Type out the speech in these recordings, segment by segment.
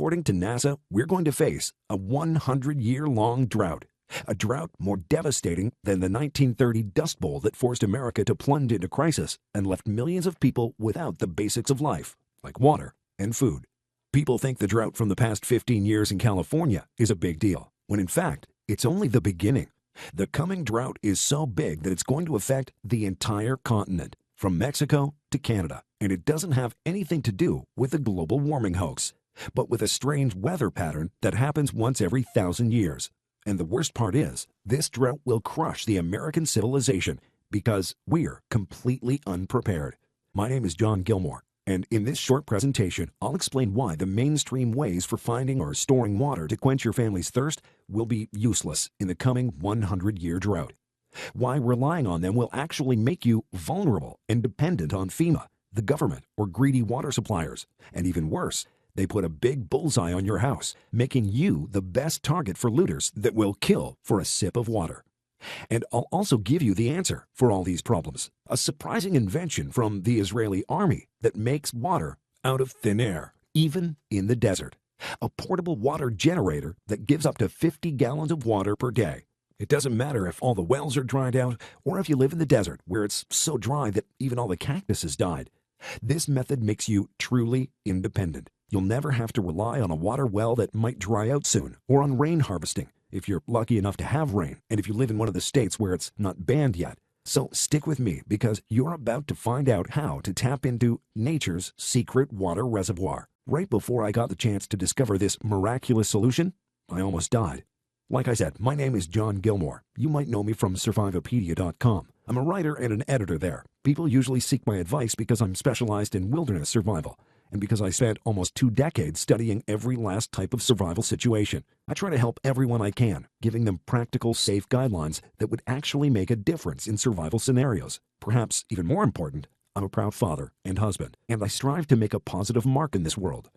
According to NASA, we're going to face a 100-year-long drought. A drought more devastating than the 1930 Dust Bowl that forced America to plunge into crisis and left millions of people without the basics of life, like water and food. People think the drought from the past 15 years in California is a big deal, when in fact, it's only the beginning. The coming drought is so big that it's going to affect the entire continent, from Mexico to Canada, and it doesn't have anything to do with the global warming hoax, but with a strange weather pattern that happens once every 1,000 years. And the worst part is, this drought will crush the American civilization because we're completely unprepared. My name is John Gilmore, and in this short presentation, I'll explain why the mainstream ways for finding or storing water to quench your family's thirst will be useless in the coming 100-year drought. Why relying on them will actually make you vulnerable and dependent on FEMA, the government, or greedy water suppliers. And even worse, they put a big bullseye on your house, making you the best target for looters that will kill for a sip of water. And I'll also give you the answer for all these problems, a surprising invention from the Israeli army that makes water out of thin air, even in the desert. A portable water generator that gives up to 50 gallons of water per day. It doesn't matter if all the wells are dried out or if you live in the desert where it's so dry that even all the cactus has died. This method makes you truly independent. You'll never have to rely on a water well that might dry out soon, or on rain harvesting, if you're lucky enough to have rain, and if you live in one of the states where it's not banned yet. So stick with me, because you're about to find out how to tap into nature's secret water reservoir. Right before I got the chance to discover this miraculous solution, I almost died. Like I said, my name is John Gilmore. You might know me from Survivopedia.com. I'm a writer and an editor there. People usually seek my advice because I'm specialized in wilderness survival, and because I spent almost 2 decades studying every last type of survival situation. I try to help everyone I can, giving them practical, safe guidelines that would actually make a difference in survival scenarios. Perhaps even more important, I'm a proud father and husband, and I strive to make a positive mark in this world.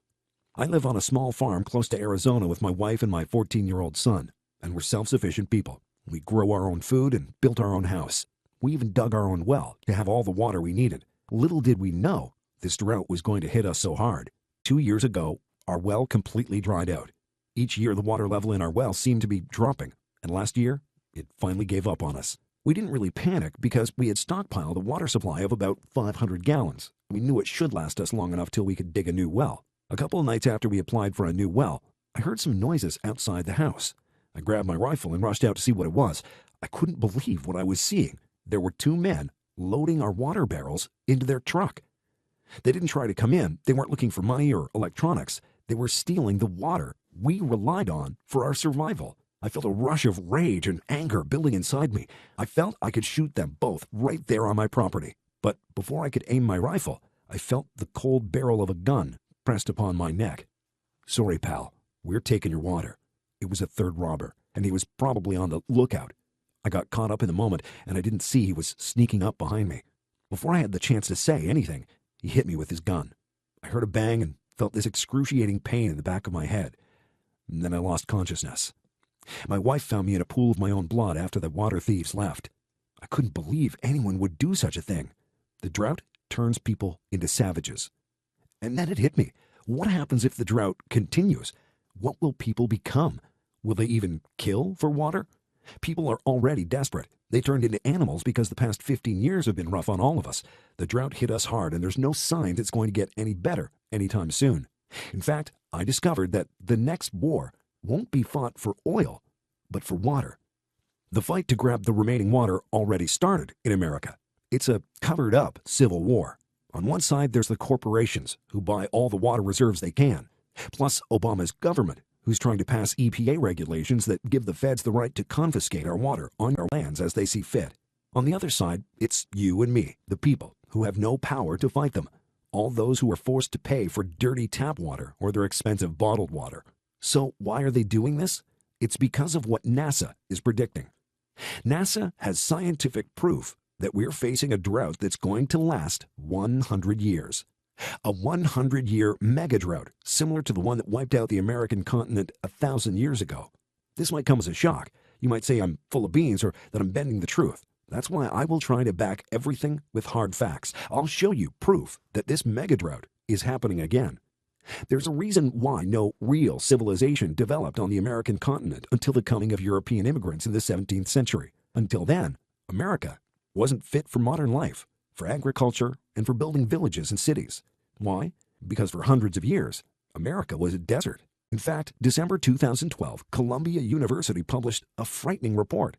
I live on a small farm close to Arizona with my wife and my 14-year-old son, and we're self-sufficient people. We grow our own food and built our own house. We even dug our own well to have all the water we needed. Little did we know this drought was going to hit us so hard. 2 years ago, our well completely dried out. Each year, the water level in our well seemed to be dropping, and last year, it finally gave up on us. We didn't really panic because we had stockpiled a water supply of about 500 gallons. We knew it should last us long enough till we could dig a new well. A couple of nights after we applied for a new well, I heard some noises outside the house. I grabbed my rifle and rushed out to see what it was. I couldn't believe what I was seeing. There were 2 men loading our water barrels into their truck. They didn't try to come in. They weren't looking for money or electronics. They were stealing the water we relied on for our survival. I felt a rush of rage and anger building inside me. I felt I could shoot them both right there on my property. But before I could aim my rifle, I felt the cold barrel of a gun pressed upon my neck. "Sorry, pal. We're taking your water." It was a third robber, and he was probably on the lookout. I got caught up in the moment, and I didn't see he was sneaking up behind me. Before I had the chance to say anything, he hit me with his gun. I heard a bang and felt this excruciating pain in the back of my head. And then I lost consciousness. My wife found me in a pool of my own blood after the water thieves left. I couldn't believe anyone would do such a thing. The drought turns people into savages. And then it hit me. What happens if the drought continues? What will people become? Will they even kill for water? People are already desperate. They turned into animals because the past 15 years have been rough on all of us. The drought hit us hard, and there's no sign it's going to get any better anytime soon. In fact, I discovered that the next war won't be fought for oil, but for water. The fight to grab the remaining water already started in America. It's a covered-up civil war. On one side, there's the corporations who buy all the water reserves they can, plus Obama's government, who's trying to pass EPA regulations that give the feds the right to confiscate our water on our lands as they see fit. On the other side, it's you and me, the people, who have no power to fight them. All those who are forced to pay for dirty tap water or their expensive bottled water. So why are they doing this? It's because of what NASA is predicting. NASA has scientific proof that we're facing a drought that's going to last 100 years. A 100-year mega drought, similar to the one that wiped out the American continent 1,000 years ago. This might come as a shock. You might say I'm full of beans or that I'm bending the truth. That's why I will try to back everything with hard facts. I'll show you proof that this mega drought is happening again. There's a reason why no real civilization developed on the American continent until the coming of European immigrants in the 17th century. Until then, America wasn't fit for modern life, for agriculture, and for building villages and cities. Why? Because for hundreds of years, America was a desert. In fact, December 2012, Columbia University published a frightening report.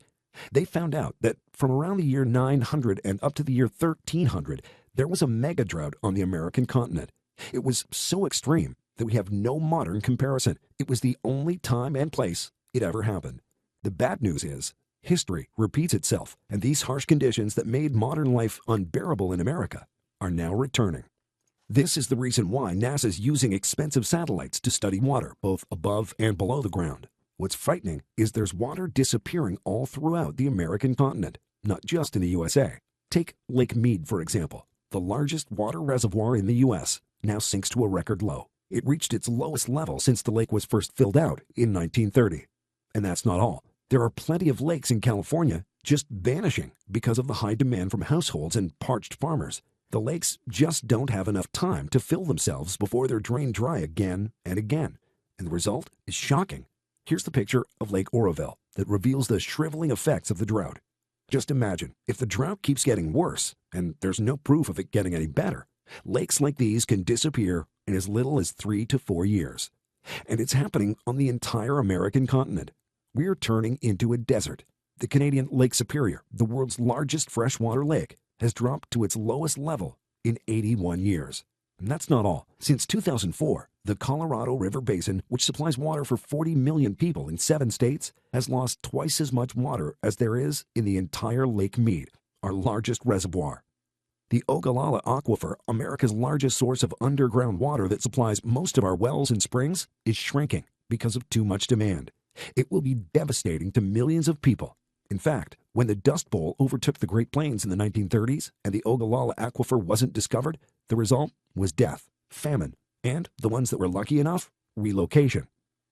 They found out that from around the year 900 and up to the year 1300, there was a mega drought on the American continent. It was so extreme that we have no modern comparison. It was the only time and place it ever happened. The bad news is, history repeats itself, and these harsh conditions that made modern life unbearable in America are now returning. This is the reason why NASA's using expensive satellites to study water, both above and below the ground. What's frightening is there's water disappearing all throughout the American continent, not just in the USA. Take Lake Mead, for example. The largest water reservoir in the U.S. now sinks to a record low. It reached its lowest level since the lake was first filled out in 1930. And that's not all. There are plenty of lakes in California just vanishing because of the high demand from households and parched farmers. The lakes just don't have enough time to fill themselves before they're drained dry again and again. And the result is shocking. Here's the picture of Lake Oroville that reveals the shriveling effects of the drought. Just imagine, if the drought keeps getting worse, and there's no proof of it getting any better, lakes like these can disappear in as little as 3 to 4 years. And it's happening on the entire American continent. We're turning into a desert. The Canadian Lake Superior, the world's largest freshwater lake, has dropped to its lowest level in 81 years. And that's not all. Since 2004, the Colorado River Basin, which supplies water for 40 million people in 7 states, has lost twice as much water as there is in the entire Lake Mead, our largest reservoir. The Ogallala Aquifer, America's largest source of underground water that supplies most of our wells and springs, is shrinking because of too much demand. It will be devastating to millions of people. In fact, when the Dust Bowl overtook the Great Plains in the 1930s and the Ogallala Aquifer wasn't discovered, the result was death, famine, and, the ones that were lucky enough, relocation.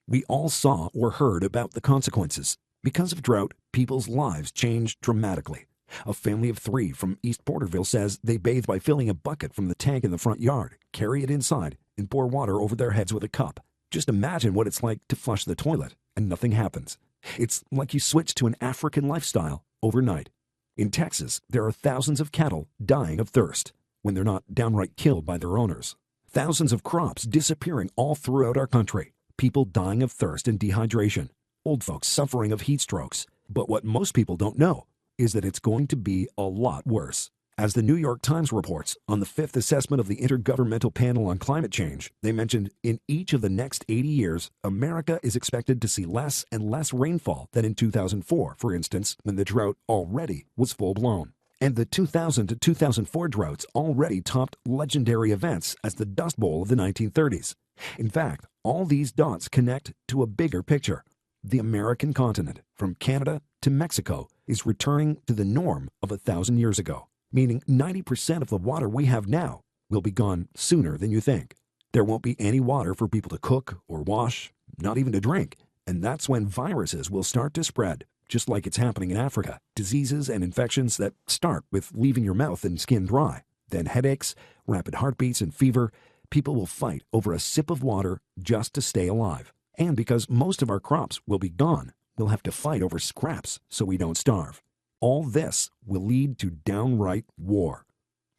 We all saw or heard about the consequences. Because of drought, people's lives changed dramatically. A family of 3 from East Porterville says they bathe by filling a bucket from the tank in the front yard, carry it inside, and pour water over their heads with a cup. Just imagine what it's like to flush the toilet and nothing happens. It's like you switch to an African lifestyle overnight. In Texas, there are thousands of cattle dying of thirst when they're not downright killed by their owners. Thousands of crops disappearing all throughout our country. People dying of thirst and dehydration. Old folks suffering of heat strokes. But what most people don't know is that it's going to be a lot worse. As the New York Times reports on the 5th assessment of the Intergovernmental Panel on Climate Change, they mentioned in each of the next 80 years, America is expected to see less and less rainfall than in 2004, for instance, when the drought already was full-blown. And the 2000 to 2004 droughts already topped legendary events as the Dust Bowl of the 1930s. In fact, all these dots connect to a bigger picture. The American continent, from Canada to Mexico, is returning to the norm of 1,000 years ago, meaning 90% of the water we have now will be gone sooner than you think. There won't be any water for people to cook or wash, not even to drink, and that's when viruses will start to spread, just like it's happening in Africa. Diseases and infections that start with leaving your mouth and skin dry, then headaches, rapid heartbeats, and fever. People will fight over a sip of water just to stay alive. And because most of our crops will be gone, we'll have to fight over scraps so we don't starve. All this will lead to downright war.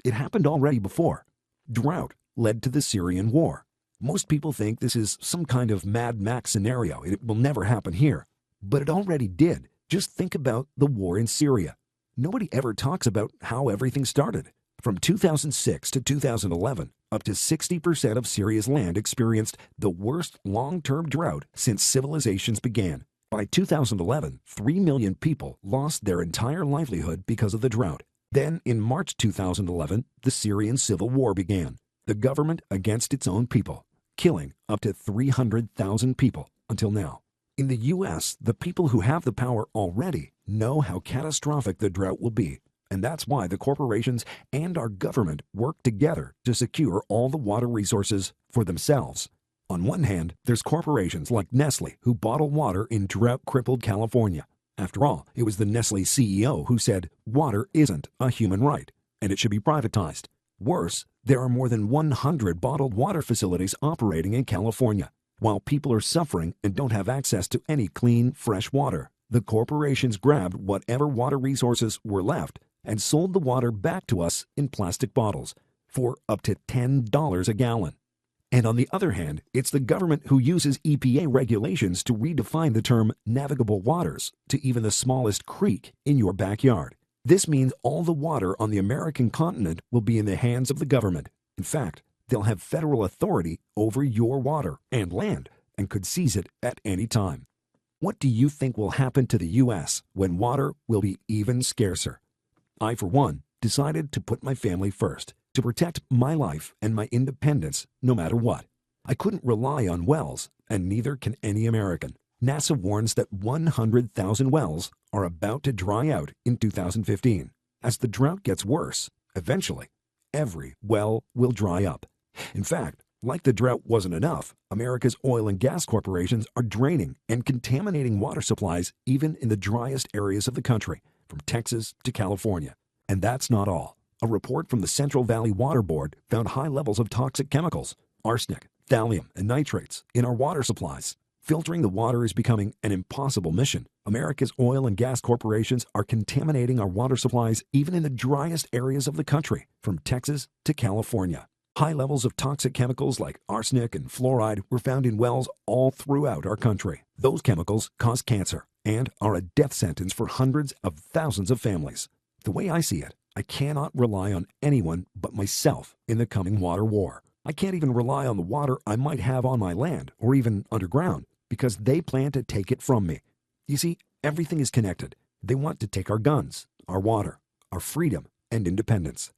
It happened already before. Drought led to the Syrian war. Most people think this is some kind of Mad Max scenario. It will never happen here. But it already did. Just think about the war in Syria. Nobody ever talks about how everything started. From 2006 to 2011, up to 60% of Syria's land experienced the worst long-term drought since civilizations began. By 2011, 3 million people lost their entire livelihood because of the drought. Then, in March 2011, the Syrian civil war began. The government against its own people, killing up to 300,000 people until now. In the U.S., the people who have the power already know how catastrophic the drought will be. And that's why the corporations and our government work together to secure all the water resources for themselves. On one hand, there's corporations like Nestle who bottle water in drought-crippled California. After all, it was the Nestle CEO who said water isn't a human right, and it should be privatized. Worse, there are more than 100 bottled water facilities operating in California. While people are suffering and don't have access to any clean, fresh water, the corporations grabbed whatever water resources were left and sold the water back to us in plastic bottles for up to $10 a gallon. And on the other hand, it's the government who uses EPA regulations to redefine the term navigable waters to even the smallest creek in your backyard. This means all the water on the American continent will be in the hands of the government. In fact, they'll have federal authority over your water and land and could seize it at any time. What do you think will happen to the U.S. when water will be even scarcer? I, for one, decided to put my family first, to protect my life and my independence no matter what. I couldn't rely on wells, and neither can any American. NASA warns that 100,000 wells are about to dry out in 2015. As the drought gets worse, eventually, every well will dry up. In fact, like the drought wasn't enough, America's oil and gas corporations are draining and contaminating water supplies even in the driest areas of the country, from Texas to California. And that's not all. A report from the Central Valley Water Board found high levels of toxic chemicals, arsenic, thallium, and nitrates in our water supplies. Filtering the water is becoming an impossible mission. America's oil and gas corporations are contaminating our water supplies even in the driest areas of the country, from Texas to California. High levels of toxic chemicals like arsenic and fluoride were found in wells all throughout our country. Those chemicals cause cancer and are a death sentence for hundreds of thousands of families. The way I see it, I cannot rely on anyone but myself in the coming water war. I can't even rely on the water I might have on my land or even underground because they plan to take it from me. You see, everything is connected. They want to take our guns, our water, our freedom, and independence.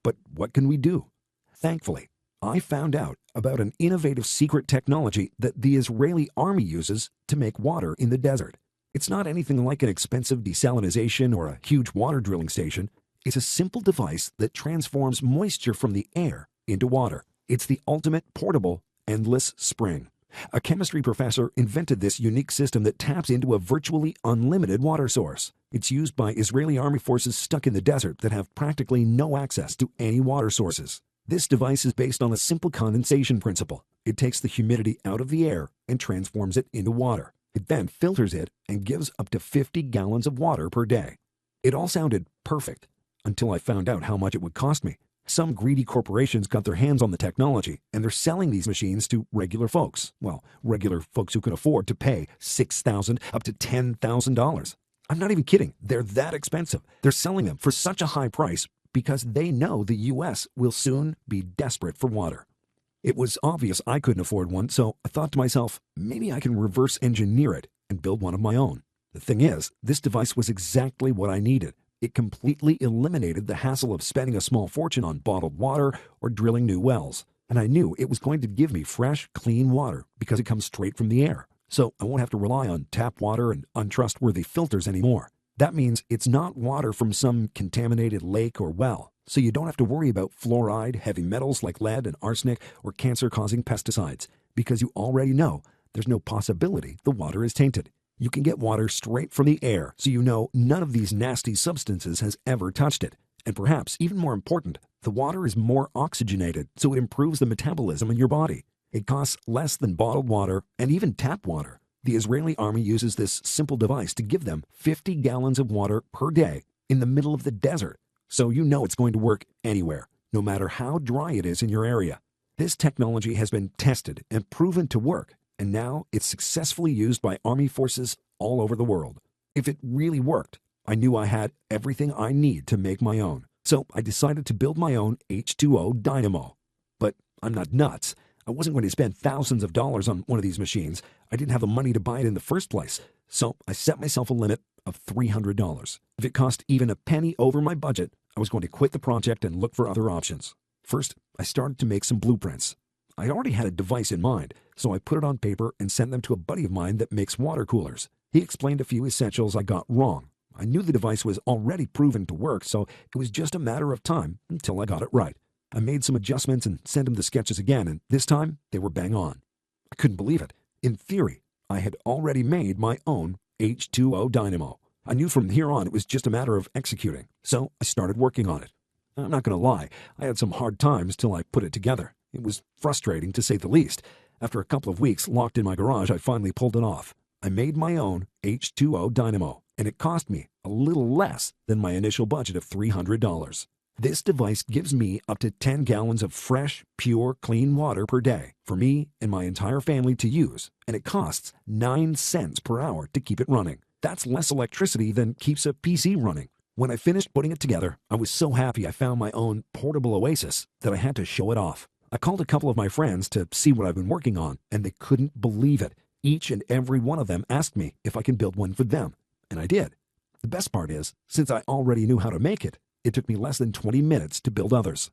But what can we do? Thankfully, I found out about an innovative secret technology that the Israeli army uses to make water in the desert. It's not anything like an expensive desalination or a huge water drilling station. It's a simple device that transforms moisture from the air into water. It's the ultimate portable, endless spring. A chemistry professor invented this unique system that taps into a virtually unlimited water source. It's used by Israeli army forces stuck in the desert that have practically no access to any water sources. This device is based on a simple condensation principle. It takes the humidity out of the air and transforms it into water. It then filters it and gives up to 50 gallons of water per day. It all sounded perfect until I found out how much it would cost me. Some greedy corporations got their hands on the technology, and they're selling these machines to regular folks. Well, regular folks who can afford to pay $6,000 up to $10,000. I'm not even kidding. They're that expensive. They're selling them for such a high price because they know the U.S. will soon be desperate for water. It was obvious I couldn't afford one, so I thought to myself, maybe I can reverse engineer it and build one of my own. The thing is, this device was exactly what I needed. It completely eliminated the hassle of spending a small fortune on bottled water or drilling new wells. And I knew it was going to give me fresh, clean water because it comes straight from the air. So I won't have to rely on tap water and untrustworthy filters anymore. That means it's not water from some contaminated lake or well. So you don't have to worry about fluoride, heavy metals like lead and arsenic, or cancer-causing pesticides, because you already know there's no possibility the water is tainted. You can get water straight from the air, so you know none of these nasty substances has ever touched it. And perhaps even more important, the water is more oxygenated, so it improves the metabolism in your body. It costs less than bottled water and even tap water. The Israeli army uses this simple device to give them 50 gallons of water per day in the middle of the desert. So you know it's going to work anywhere, no matter how dry it is in your area. This technology has been tested and proven to work, and now it's successfully used by army forces all over the world. If it really worked, I knew I had everything I need to make my own. So I decided to build my own H2O dynamo. But I'm not nuts. I wasn't going to spend thousands of dollars on one of these machines. I didn't have the money to buy it in the first place. So I set myself a limit of $300. If it cost even a penny over my budget, I was going to quit the project and look for other options. First, I started to make some blueprints. I already had a device in mind, so I put it on paper and sent them to a buddy of mine that makes water coolers. He explained a few essentials I got wrong. I knew the device was already proven to work, so it was just a matter of time until I got it right. I made some adjustments and sent him the sketches again, and this time they were bang on. I couldn't believe it. In theory, I had already made my own H2O dynamo. I knew from here on it was just a matter of executing, so I started working on it. I'm not going to lie, I had some hard times till I put it together. It was frustrating to say the least. After a couple of weeks locked in my garage, I finally pulled it off. I made my own H2O dynamo, and it cost me a little less than my initial budget of $300. This device gives me up to 10 gallons of fresh, pure, clean water per day for me and my entire family to use, and it costs 9 cents per hour to keep it running. That's less electricity than keeps a PC running. When I finished putting it together, I was so happy I found my own portable oasis that I had to show it off. I called a couple of my friends to see what I've been working on, and they couldn't believe it. Each and every one of them asked me if I can build one for them, and I did. The best part is, since I already knew how to make it, it took me less than 20 minutes to build others.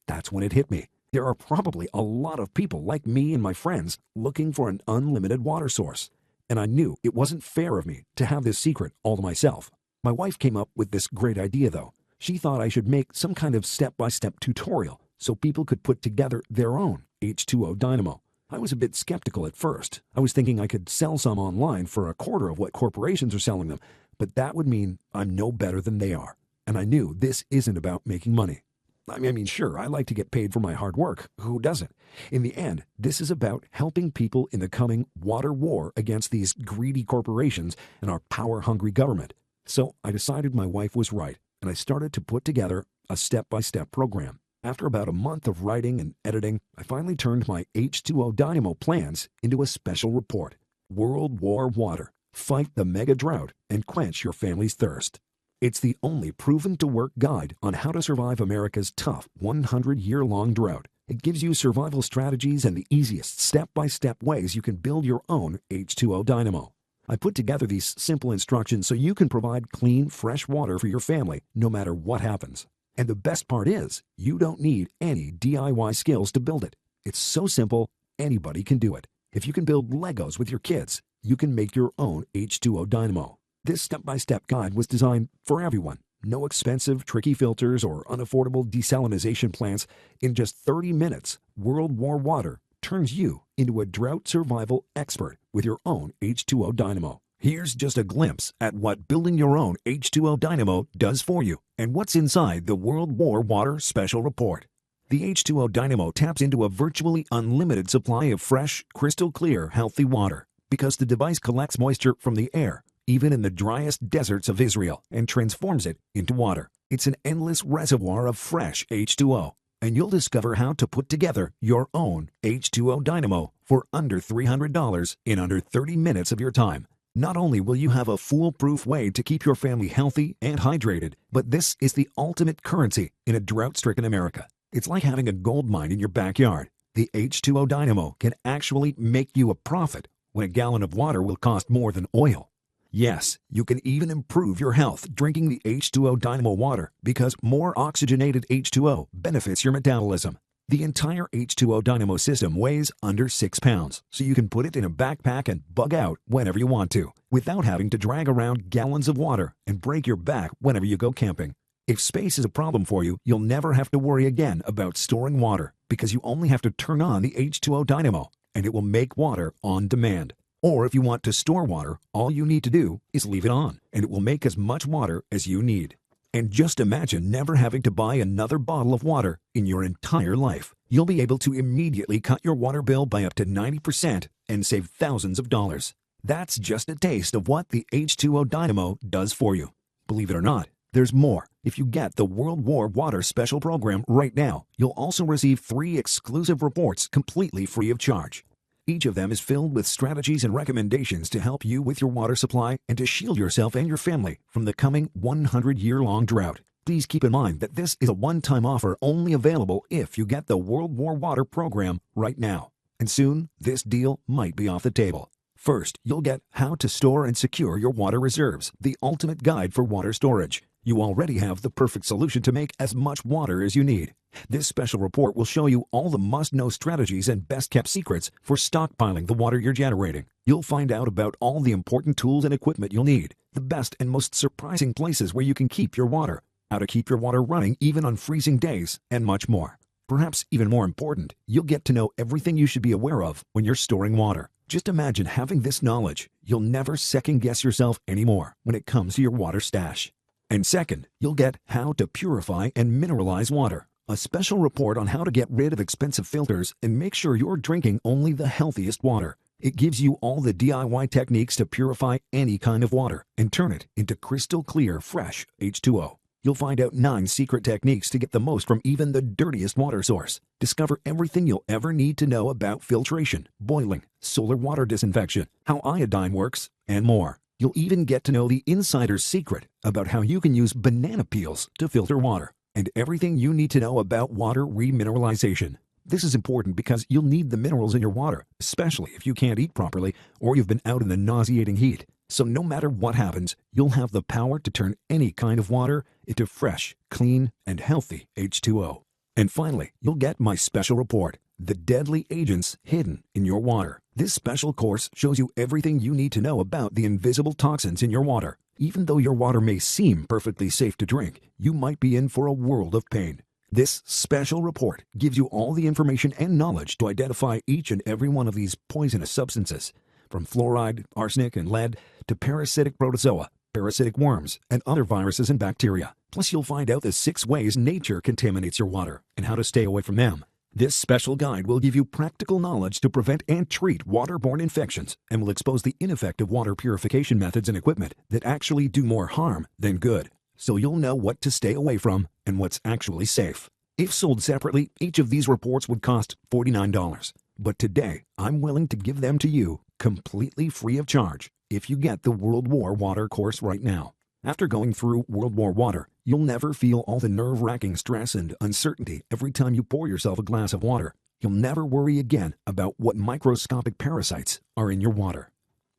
That's when it hit me. There are probably a lot of people like me and my friends looking for an unlimited water source, and I knew it wasn't fair of me to have this secret all to myself. My wife came up with this great idea, though. She thought I should make some kind of step-by-step tutorial so people could put together their own H2O dynamo. I was a bit skeptical at first. I was thinking I could sell some online for a quarter of what corporations are selling them, but that would mean I'm no better than they are. And I knew this isn't about making money. I mean, sure, I like to get paid for my hard work. Who doesn't? In the end, this is about helping people in the coming water war against these greedy corporations and our power-hungry government. So I decided my wife was right, and I started to put together a step-by-step program. After about a month of writing and editing, I finally turned my H2O dynamo plans into a special report. World War Water. Fight the mega drought and quench your family's thirst. It's the only proven-to-work guide on how to survive America's tough 100-year-long drought. It gives you survival strategies and the easiest step-by-step ways you can build your own H2O dynamo. I put together these simple instructions so you can provide clean, fresh water for your family no matter what happens. And the best part is, you don't need any DIY skills to build it. It's so simple, anybody can do it. If you can build Legos with your kids, you can make your own H2O dynamo. This step-by-step guide was designed for everyone. No expensive, tricky filters or unaffordable desalination plants. In just 30 minutes, World War Water turns you into a drought survival expert with your own H2O dynamo. Here's just a glimpse at what building your own H2O dynamo does for you and what's inside the World War Water Special Report. The H2O dynamo taps into a virtually unlimited supply of fresh, crystal clear, healthy water because the device collects moisture from the air, even in the driest deserts of Israel, and transforms it into water. It's an endless reservoir of fresh H2O, and you'll discover how to put together your own H2O dynamo for under $300 in under 30 minutes of your time. Not only will you have a foolproof way to keep your family healthy and hydrated, but this is the ultimate currency in a drought-stricken America. It's like having a gold mine in your backyard. The H2O dynamo can actually make you a profit when a gallon of water will cost more than oil. Yes, you can even improve your health drinking the H2O dynamo water because more oxygenated H2O benefits your metabolism. The entire H2O dynamo system weighs under 6 pounds, so you can put it in a backpack and bug out whenever you want to, without having to drag around gallons of water and break your back whenever you go camping. If space is a problem for you, you'll never have to worry again about storing water because you only have to turn on the H2O dynamo and it will make water on demand. Or if you want to store water, all you need to do is leave it on, and it will make as much water as you need. And just imagine never having to buy another bottle of water in your entire life. You'll be able to immediately cut your water bill by up to 90% and save thousands of dollars. That's just a taste of what the H2O dynamo does for you. Believe it or not, there's more. If you get the World War Water Special Program right now, you'll also receive 3 exclusive reports completely free of charge. Each of them is filled with strategies and recommendations to help you with your water supply and to shield yourself and your family from the coming 100-year-long drought. Please keep in mind that this is a one-time offer only available if you get the World War Water program right now. And soon, this deal might be off the table. First, you'll get How to Store and Secure Your Water Reserves, the ultimate guide for water storage. You already have the perfect solution to make as much water as you need. This special report will show you all the must-know strategies and best-kept secrets for stockpiling the water you're generating. You'll find out about all the important tools and equipment you'll need, the best and most surprising places where you can keep your water, how to keep your water running even on freezing days, and much more. Perhaps even more important, you'll get to know everything you should be aware of when you're storing water. Just imagine having this knowledge. You'll never second-guess yourself anymore when it comes to your water stash. And second, you'll get how to purify and mineralize water, a special report on how to get rid of expensive filters and make sure you're drinking only the healthiest water. It gives you all the DIY techniques to purify any kind of water and turn it into crystal clear, fresh H2O. You'll find out 9 secret techniques to get the most from even the dirtiest water source. Discover everything you'll ever need to know about filtration, boiling, solar water disinfection, how iodine works, and more. You'll even get to know the insider's secret about how you can use banana peels to filter water, and everything you need to know about water remineralization. This is important because you'll need the minerals in your water, especially if you can't eat properly or you've been out in the nauseating heat. So no matter what happens, you'll have the power to turn any kind of water into fresh, clean, and healthy H2O. And finally, you'll get my special report, The Deadly Agents Hidden in Your Water. This special course shows you everything you need to know about the invisible toxins in your water. Even though your water may seem perfectly safe to drink, you might be in for a world of pain. This special report gives you all the information and knowledge to identify each and every one of these poisonous substances, from fluoride, arsenic, and lead to parasitic protozoa, parasitic worms, and other viruses and bacteria. Plus, you'll find out the 6 ways nature contaminates your water and how to stay away from them. This special guide will give you practical knowledge to prevent and treat waterborne infections and will expose the ineffective water purification methods and equipment that actually do more harm than good. So you'll know what to stay away from and what's actually safe. If sold separately, each of these reports would cost $49. But today, I'm willing to give them to you completely free of charge if you get the World War Water course right now. After going through World War Water, you'll never feel all the nerve-wracking stress and uncertainty every time you pour yourself a glass of water. You'll never worry again about what microscopic parasites are in your water.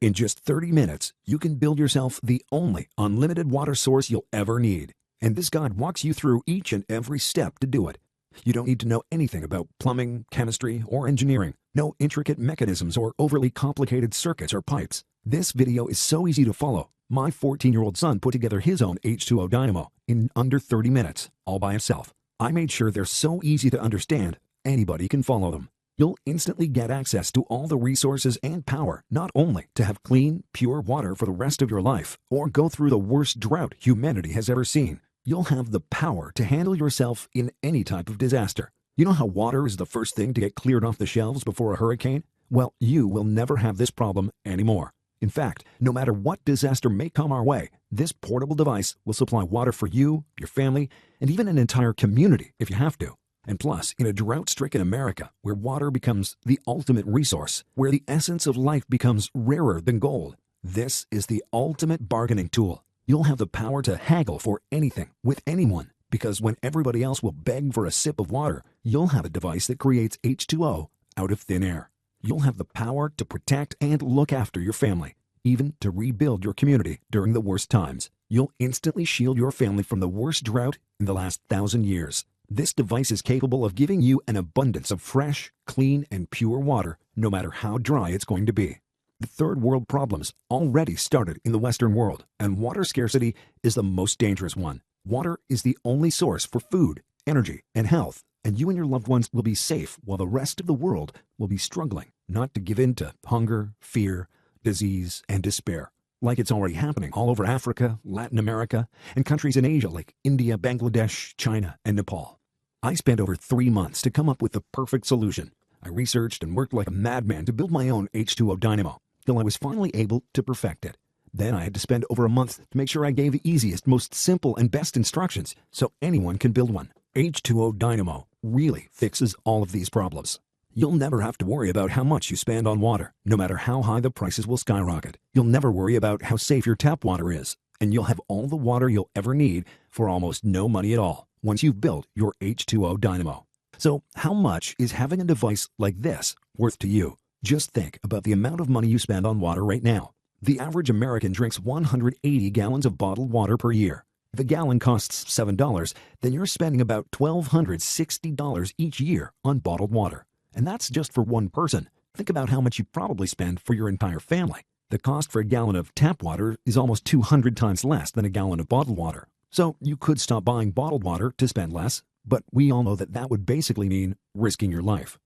In just 30 minutes, you can build yourself the only unlimited water source you'll ever need. And this guide walks you through each and every step to do it. You don't need to know anything about plumbing, chemistry, or engineering. No intricate mechanisms or overly complicated circuits or pipes. This video is so easy to follow. My 14-year-old son put together his own H2O dynamo in under 30 minutes, all by himself. I made sure they're so easy to understand, anybody can follow them. You'll instantly get access to all the resources and power, not only to have clean, pure water for the rest of your life, or go through the worst drought humanity has ever seen. You'll have the power to handle yourself in any type of disaster. You know how water is the first thing to get cleared off the shelves before a hurricane? Well, you will never have this problem anymore. In fact, no matter what disaster may come our way, this portable device will supply water for you, your family, and even an entire community if you have to. And plus, in a drought-stricken America, where water becomes the ultimate resource, where the essence of life becomes rarer than gold, this is the ultimate bargaining tool. You'll have the power to haggle for anything with anyone, because when everybody else will beg for a sip of water, you'll have a device that creates H2O out of thin air. You'll have the power to protect and look after your family, even to rebuild your community during the worst times. You'll instantly shield your family from the worst drought in the last 1,000 years. This device is capable of giving you an abundance of fresh, clean, and pure water, no matter how dry it's going to be. The third world problems already started in the Western world, and water scarcity is the most dangerous one. Water is the only source for food, energy, and health, and you and your loved ones will be safe while the rest of the world will be struggling not to give in to hunger, fear, disease, and despair, like it's already happening all over Africa, Latin America, and countries in Asia like India, Bangladesh, China, and Nepal. I spent over 3 months to come up with the perfect solution. I researched and worked like a madman to build my own H2O dynamo, till I was finally able to perfect it. Then I had to spend over a month to make sure I gave the easiest, most simple, and best instructions so anyone can build one. H2O Dynamo really fixes all of these problems. You'll never have to worry about how much you spend on water, no matter how high the prices will skyrocket. You'll never worry about how safe your tap water is, and you'll have all the water you'll ever need for almost no money at all once you've built your H2O Dynamo. So how much is having a device like this worth to you? Just think about the amount of money you spend on water right now. The average American drinks 180 gallons of bottled water per year. If a gallon costs $7, then you're spending about $1,260 each year on bottled water. And that's just for one person. Think about how much you probably spend for your entire family. The cost for a gallon of tap water is almost 200 times less than a gallon of bottled water. So you could stop buying bottled water to spend less, but we all know that that would basically mean risking your life.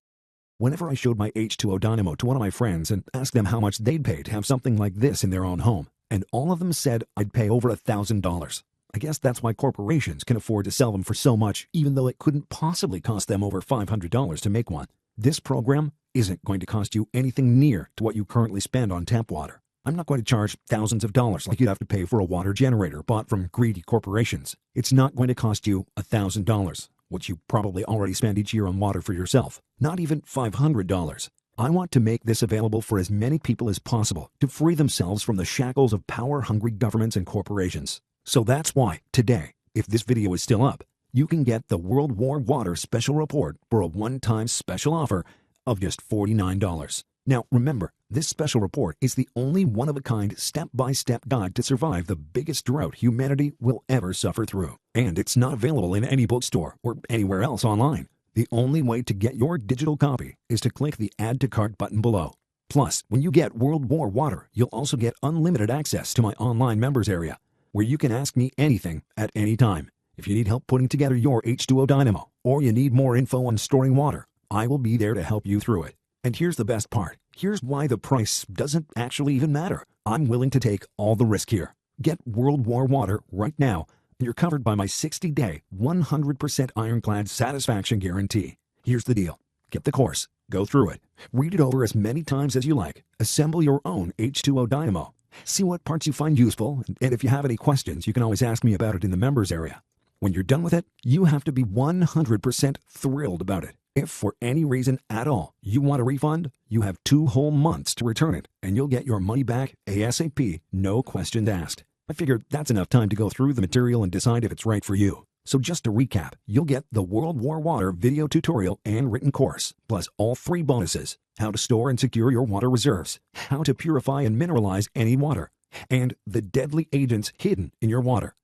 Whenever I showed my H2O Dynamo to one of my friends and asked them how much they'd pay to have something like this in their own home, and all of them said I'd pay over $1,000. I guess that's why corporations can afford to sell them for so much, even though it couldn't possibly cost them over $500 to make one. This program isn't going to cost you anything near to what you currently spend on tap water. I'm not going to charge thousands of dollars like you'd have to pay for a water generator bought from greedy corporations. It's not going to cost you $1,000, which you probably already spend each year on water for yourself. Not even $500. I want to make this available for as many people as possible to free themselves from the shackles of power-hungry governments and corporations. So that's why, today, if this video is still up, you can get the World War Water Special Report for a one-time special offer of just $49. Now, remember, this special report is the only one-of-a-kind step-by-step guide to survive the biggest drought humanity will ever suffer through. And it's not available in any bookstore or anywhere else online. The only way to get your digital copy is to click the Add to Cart button below. Plus, when you get World War Water, you'll also get unlimited access to my online members area, where you can ask me anything at any time. If you need help putting together your H2O dynamo, or you need more info on storing water, I will be there to help you through it. And here's the best part. Here's why the price doesn't actually even matter. I'm willing to take all the risk here. Get World War Water right now, and you're covered by my 60-day, 100% ironclad satisfaction guarantee. Here's the deal. Get the course. Go through it. Read it over as many times as you like. Assemble your own H2O dynamo. See what parts you find useful, and if you have any questions, you can always ask me about it in the members area. When you're done with it, you have to be 100% thrilled about it. If for any reason at all you want a refund, you have 2 whole months to return it, and you'll get your money back ASAP, no questions asked. I figured that's enough time to go through the material and decide if it's right for you. So just to recap, you'll get the World War Water video tutorial and written course, plus all 3 bonuses: how to store and secure your water reserves, how to purify and mineralize any water, and the deadly agents hidden in your water.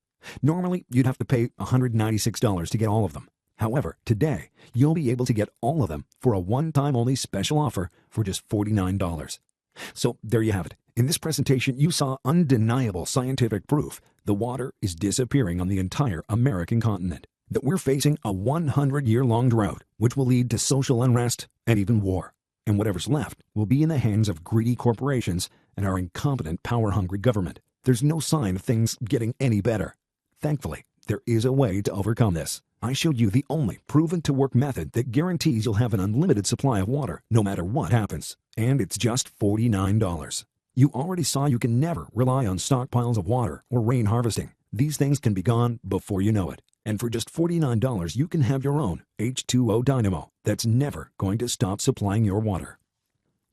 Normally, you'd have to pay $196 to get all of them. However, today, you'll be able to get all of them for a one-time only special offer for just $49. So there you have it. In this presentation, you saw undeniable scientific proof the water is disappearing on the entire American continent, that we're facing a 100-year-long drought, which will lead to social unrest and even war. And whatever's left will be in the hands of greedy corporations and our incompetent, power-hungry government. There's no sign of things getting any better. Thankfully, there is a way to overcome this. I showed you the only proven-to-work method that guarantees you'll have an unlimited supply of water no matter what happens, and it's just $49. You already saw you can never rely on stockpiles of water or rain harvesting. These things can be gone before you know it. And for just $49, you can have your own H2O dynamo that's never going to stop supplying your water.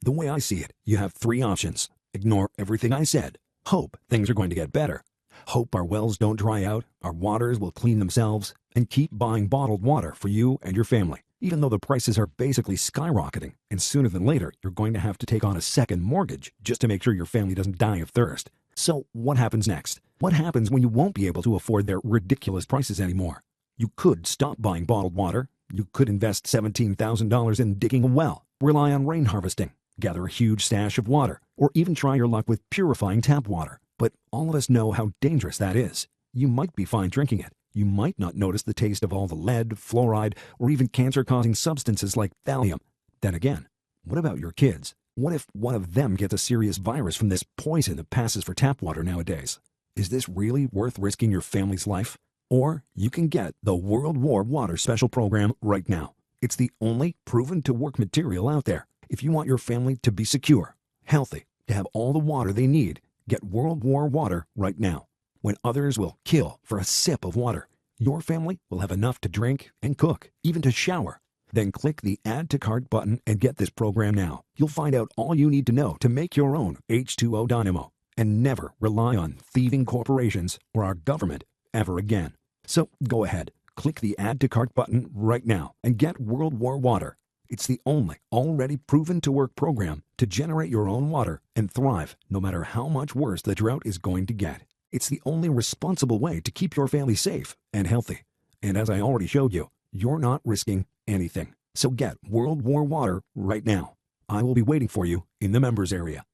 The way I see it, you have 3 options. Ignore everything I said. Hope things are going to get better. Hope our wells don't dry out, our waters will clean themselves, and keep buying bottled water for you and your family, even though the prices are basically skyrocketing, and sooner than later, you're going to have to take on a second mortgage just to make sure your family doesn't die of thirst. So what happens next? What happens when you won't be able to afford their ridiculous prices anymore? You could stop buying bottled water. You could invest $17,000 in digging a well, rely on rain harvesting, gather a huge stash of water, or even try your luck with purifying tap water. But all of us know how dangerous that is. You might be fine drinking it. You might not notice the taste of all the lead, fluoride, or even cancer-causing substances like thallium. Then again, what about your kids? What if one of them gets a serious virus from this poison that passes for tap water nowadays? Is this really worth risking your family's life? Or you can get the World War Water Special Program right now. It's the only proven-to-work material out there. If you want your family to be secure, healthy, to have all the water they need, get World War Water right now. When others will kill for a sip of water, your family will have enough to drink and cook, even to shower. Then click the Add to Cart button and get this program now. You'll find out all you need to know to make your own H2O dynamo and never rely on thieving corporations or our government ever again. So go ahead, click the Add to Cart button right now and get World War Water. It's the only already proven-to-work program to generate your own water and thrive no matter how much worse the drought is going to get. It's the only responsible way to keep your family safe and healthy. And as I already showed you, you're not risking anything. So get World War Water right now. I will be waiting for you in the members area.